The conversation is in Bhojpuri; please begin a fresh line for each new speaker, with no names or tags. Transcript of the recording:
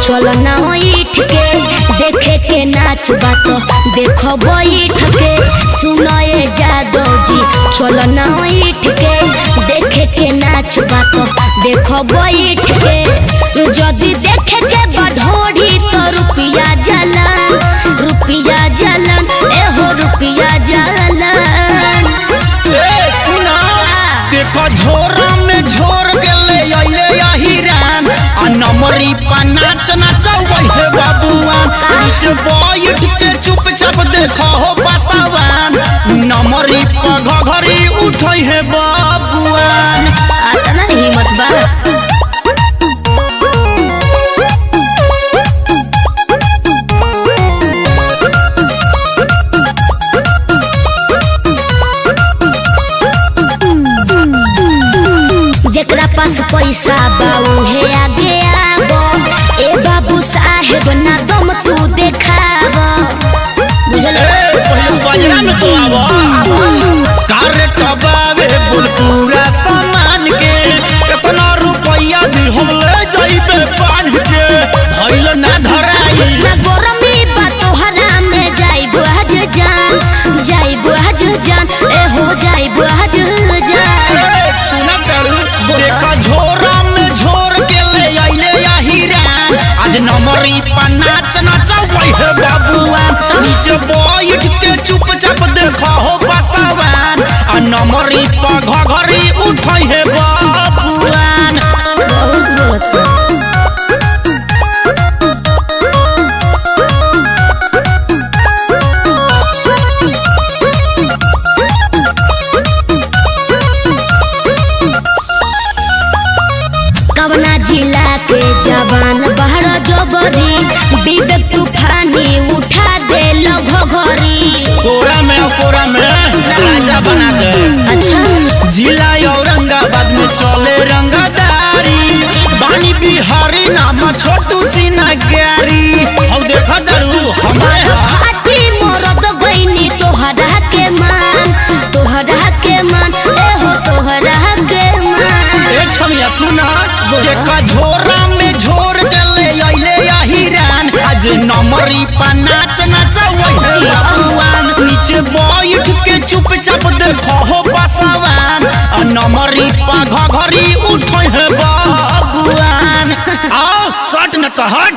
चलो ना ईठ के देखे के नाच बात देखो बैठ के सुनाए जादव जी। चलो ना ईठ के देखे के नाच बात देखो बैठ के जदि देखे के बढ़ोड़ी तो रुपया जलन एहो रुपया जलन।
सुना देखो झोरा में झोर गेले अइले हिरान आ नमरी पा नाच नचवै हे बाबुआन। नीचे बैठ के चुपचाप देखो हो बसवान नमरी पा घघरी उठै हे बाबुआन।
आतना हिम्मत बा। जेकरा पास पैसा बाऊ है आगे आबो ए बाबू साहेब ना दम तू देखाब बुझल।
बजरा में तो आबो कारे टबावे बुल पूरा सामान के कितना रुपया दी हम ले जाइबे पान के धइल ना धराई
ना गरमी बा तोहरा में जाइब आज जान ए हो जाइब आज जान।
सुना करू देखा झोरा में झोर के ले आइले हिरान आज नमरी पा नाच नचवै हे बाबुआन। नीचे बैठ के चुपचाप देखो हो बसवान आ नमरी पा घघरी उठै हे बाबुआन।
बहुत बोलत बा। कवना जिला के जवान बहर जोबरी विवेक तूफानी उठा दे घघरी।
कोरा में राजा बना दे।
अच्छा
जिला औरंगाबाद में चले रंगदारी बानी बिहारी नाम छोटू सिन्हा गारी। हम देखा दरू हमारे
हाथी मरद गईनी तोहरा के मान एहो तोहरा के मान।
एक छमिया सुना देखा झोरा में झोर गेले अइले हिरान आज नमरी पा नाच नचवै हे बाबुआन। नीचे बैठ के चुपचाप देखो हो बसवान आ नमरी पा घघरी उठै हे बाबुआन। आओ सट न तो हट।